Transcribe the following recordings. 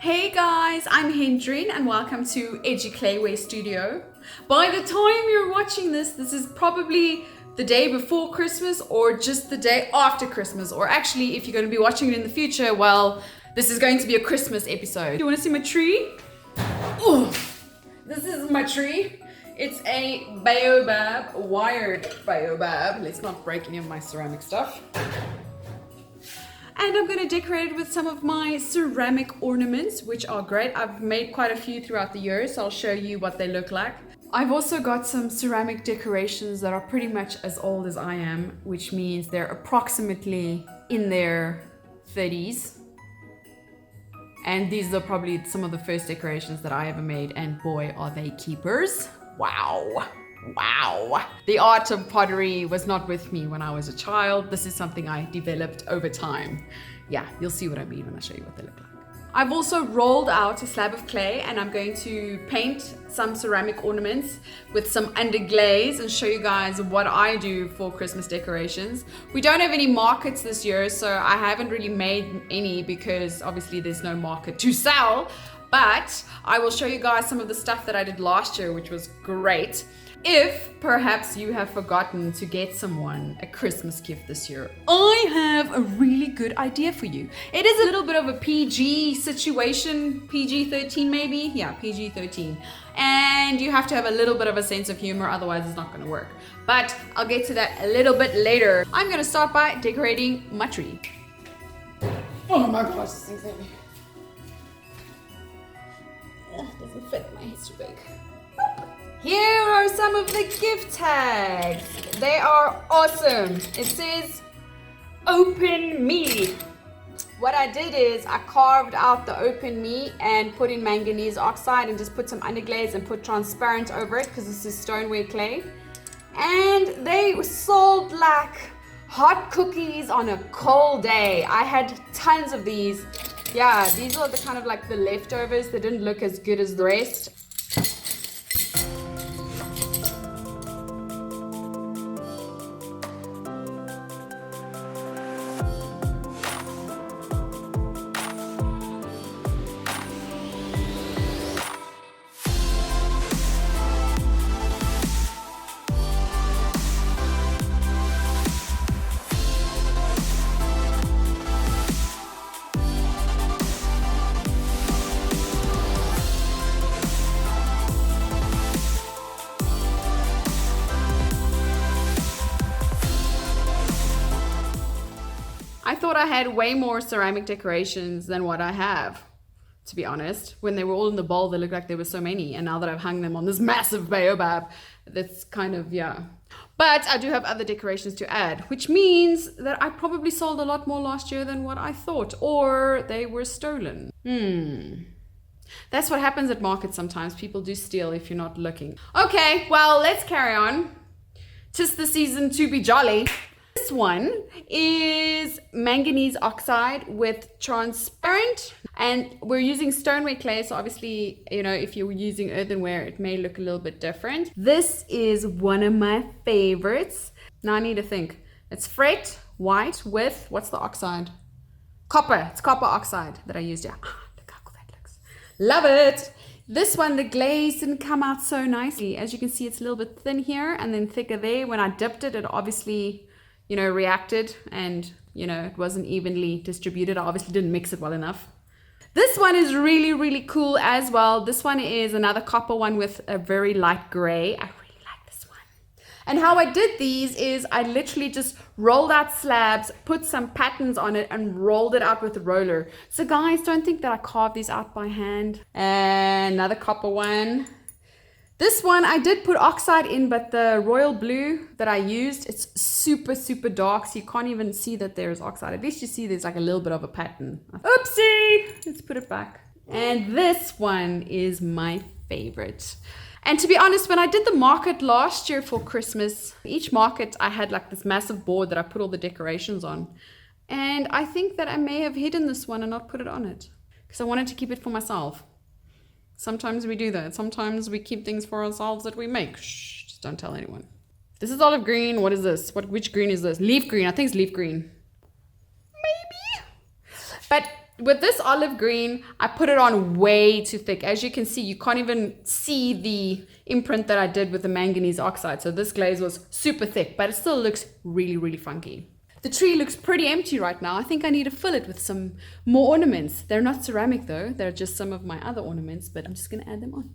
Hey guys, I'm Hendrien and welcome to Edgy Clayware Studio. By the time you're watching this is probably the day before Christmas or just the day after Christmas. Or actually, if you're going to be watching it in the future, well, this is going to be a Christmas episode. You want to see my tree? Ooh, this is my tree. It's a baobab, wired baobab. Let's not break any of my ceramic stuff. And I'm going to decorate it with some of my ceramic ornaments, which are great. I've made quite a few throughout the year, so I'll show you what they look like. I've also got some ceramic decorations that are pretty much as old as I am, which means they're approximately in their 30s. And these are probably some of the first decorations that I ever made, and boy, are they keepers. Wow. Wow. The art of pottery was not with me when I was a child. This is something I developed over time. Yeah, you'll see what I mean when I show you what they look like. I've also rolled out a slab of clay and I'm going to paint some ceramic ornaments with some underglaze and show you guys what I do for Christmas decorations. We don't have any markets this year, so I haven't really made any because obviously there's no market to sell, but I will show you guys some of the stuff that I did last year, which was great. If perhaps you have forgotten to get someone a Christmas gift this year, I have a really good idea for you. It is a little bit of a PG situation, PG-13 maybe? Yeah, PG-13. And you have to have a little bit of a sense of humor, otherwise it's not gonna work. But I'll get to that a little bit later. I'm gonna start by decorating my tree. Oh my gosh, this thing's heavy. It doesn't fit, my head's too big. Here are some of the gift tags. They are awesome. It says, open me. What I did is I carved out the open me and put in manganese oxide and just put some underglaze and put transparent over it because this is stoneware clay. And they sold like hot cookies on a cold day. I had tons of these. Yeah, these are the kind of like the leftovers. They didn't look as good as the rest. I thought I had way more ceramic decorations than what I have, to be honest. When they were all in the bowl, they looked like there were so many. And now that I've hung them on this massive baobab, that's kind of, yeah. But I do have other decorations to add, which means that I probably sold a lot more last year than what I thought, or they were stolen. That's what happens at markets sometimes. People do steal if you're not looking. Okay, well, let's carry on. 'Tis the season to be jolly. This one is manganese oxide with transparent, and we're using stoneware clay, so obviously, you know, if you're using earthenware, it may look a little bit different. This is one of my favorites. Now I need to think. It's fret white with, what's the oxide? Copper. It's copper oxide that I used. Yeah. Look how cool that looks. Love it. This one, the glaze didn't come out so nicely. As you can see, it's a little bit thin here and then thicker there. When I dipped it, it obviously, you know, reacted and, you know, it wasn't evenly distributed. I obviously didn't mix it well enough. This one is really, really cool as well. This one is another copper one with a very light gray. I really like this one. And how I did these is I literally just rolled out slabs, put some patterns on it and rolled it out with a roller. So guys, don't think that I carved these out by hand. And another copper one. This one I did put oxide in, but the royal blue that I used, it's super, super dark, so you can't even see that there's oxide. At least you see there's like a little bit of a pattern. Oopsie! Let's put it back. And this one is my favorite. And to be honest, when I did the market last year for Christmas, each market I had like this massive board that I put all the decorations on. And I think that I may have hidden this one and not put it on it because I wanted to keep it for myself. Sometimes we do that. Sometimes we keep things for ourselves that we make. Shh, just don't tell anyone. This is olive green. What is this? Which green is this? Leaf green. I think it's leaf green. Maybe. But with this olive green, I put it on way too thick. As you can see, you can't even see the imprint that I did with the manganese oxide. So this glaze was super thick, but it still looks really, really funky. The tree looks pretty empty right now. I think I need to fill it with some more ornaments. They're not ceramic though. They're just some of my other ornaments, but I'm just gonna add them on.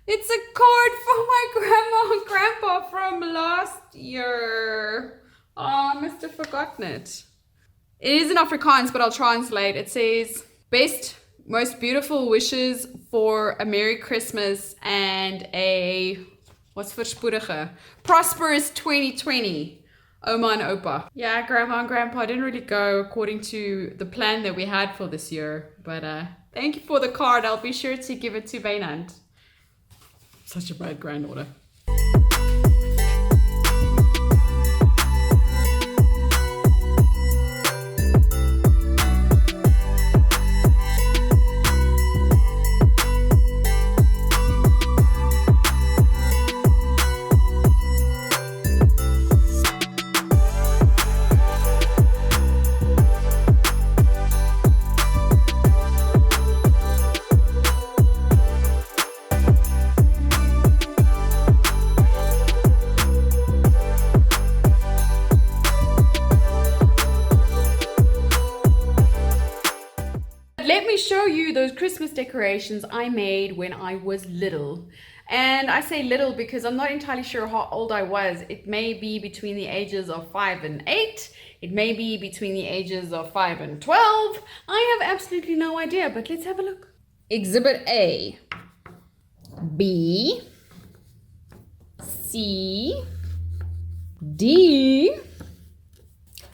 It's a card for my grandma and grandpa from last year. Oh, I must have forgotten it. It is in Afrikaans, but I'll translate. It says, best, most beautiful wishes for a Merry Christmas and a, what's voorspoedige? Prosperous 2020. Oma and Opa. Yeah, Grandma and Grandpa didn't really go according to the plan that we had for this year. But thank you for the card. I'll be sure to give it to Wynand. Such a bad granddaughter. Let me show you those Christmas decorations I made when I was little. And I say little because I'm not entirely sure how old I was. It may be between the ages of 5 and 8. It may be between the ages of 5 and 12. I have absolutely no idea, but let's have a look. Exhibit A, B, C, D,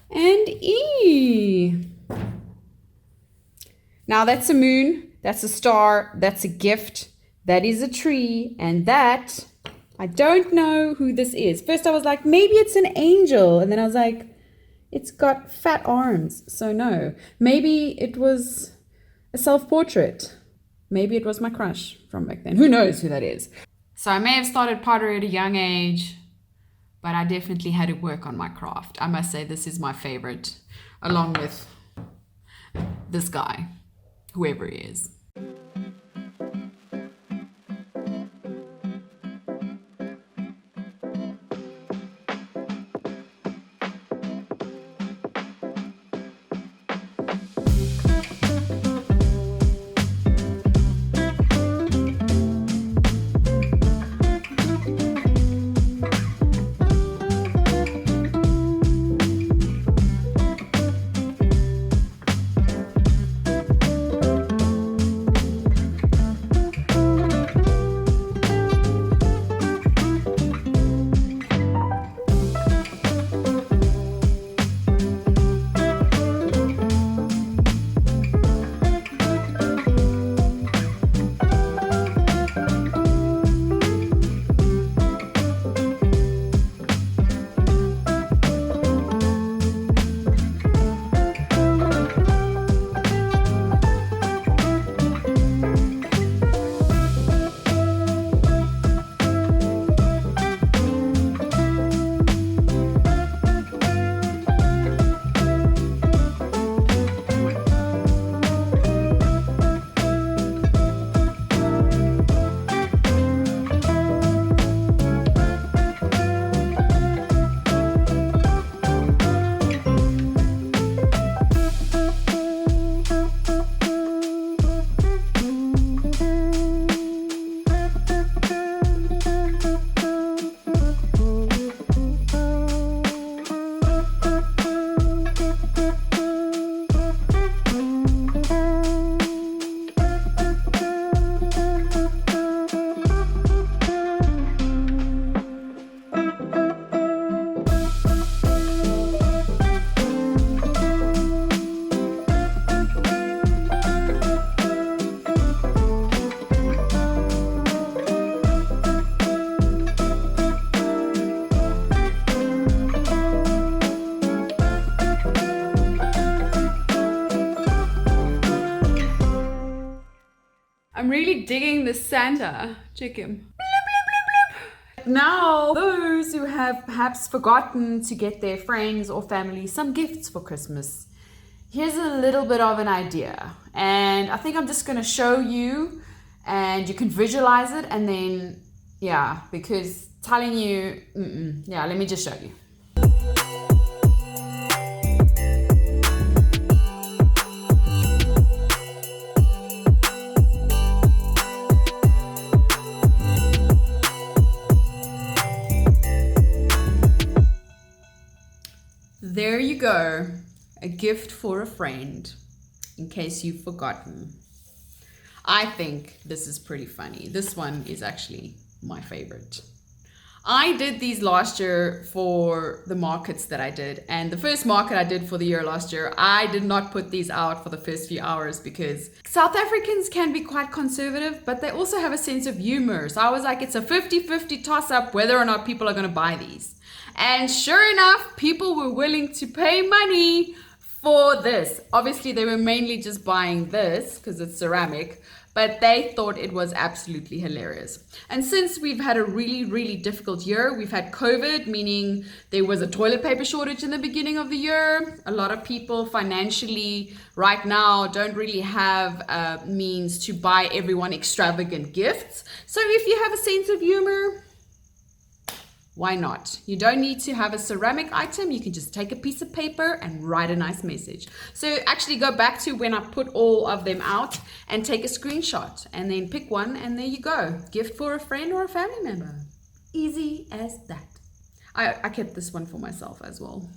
and E. Now that's a moon, that's a star, that's a gift, that is a tree, and that, I don't know who this is. First I was like, maybe it's an angel, and then I was like, it's got fat arms, so no. Maybe it was a self-portrait. Maybe it was my crush from back then. Who knows who that is? So I may have started pottery at a young age, but I definitely had to work on my craft. I must say this is my favorite, along with this guy. Whoever he is. I'm really digging this Santa. Check him. Now, those who have perhaps forgotten to get their friends or family some gifts for Christmas, here's a little bit of an idea. And I think I'm just going to show you and you can visualize it. And then, yeah, because telling you, yeah, let me just show you. There you go, a gift for a friend, in case you've forgotten. I think this is pretty funny. This one is actually my favorite. I did these last year for the markets that I did, and the first market I did for the year last year, I did not put these out for the first few hours because South Africans can be quite conservative, but they also have a sense of humor. So I was like, it's a 50-50 toss-up whether or not people are going to buy these. And sure enough, people were willing to pay money for this. Obviously, they were mainly just buying this because it's ceramic, but they thought it was absolutely hilarious. And since we've had a really, really difficult year, we've had COVID, meaning there was a toilet paper shortage in the beginning of the year. A lot of people financially right now don't really have means to buy everyone extravagant gifts. So if you have a sense of humor, why not? You don't need to have a ceramic item. You can just take a piece of paper and write a nice message. So actually go back to when I put all of them out and take a screenshot and then pick one and there you go. Gift for a friend or a family member. Easy as that. I kept this one for myself as well.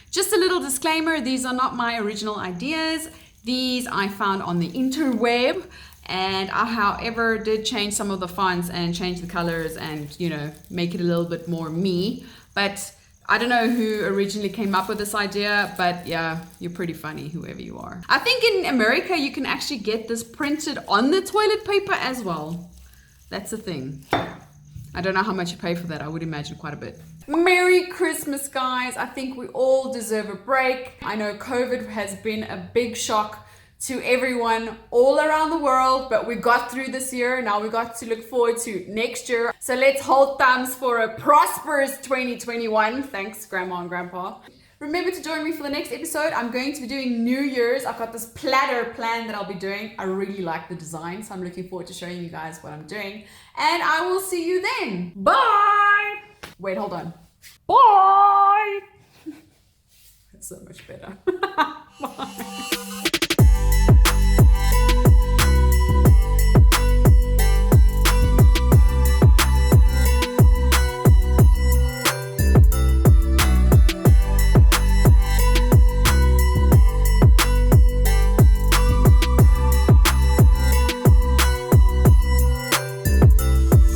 Just a little disclaimer, these are not my original ideas. These I found on the interweb. And I, however, did change some of the fonts and change the colors and, you know, make it a little bit more me. But I don't know who originally came up with this idea, but yeah, you're pretty funny, whoever you are. I think in America, you can actually get this printed on the toilet paper as well. That's a thing. I don't know how much you pay for that. I would imagine quite a bit. Merry Christmas, guys. I think we all deserve a break. I know COVID has been a big shock to everyone all around the world, but we got through this year. Now we got to look forward to next year. So let's hold thumbs for a prosperous 2021. Thanks, Grandma and Grandpa. Remember to join me for the next episode. I'm going to be doing New Year's. I've got this platter plan that I'll be doing. I really like the design, so I'm looking forward to showing you guys what I'm doing. And I will see you then. Bye! Wait, hold on. Bye! That's so much better. Bye.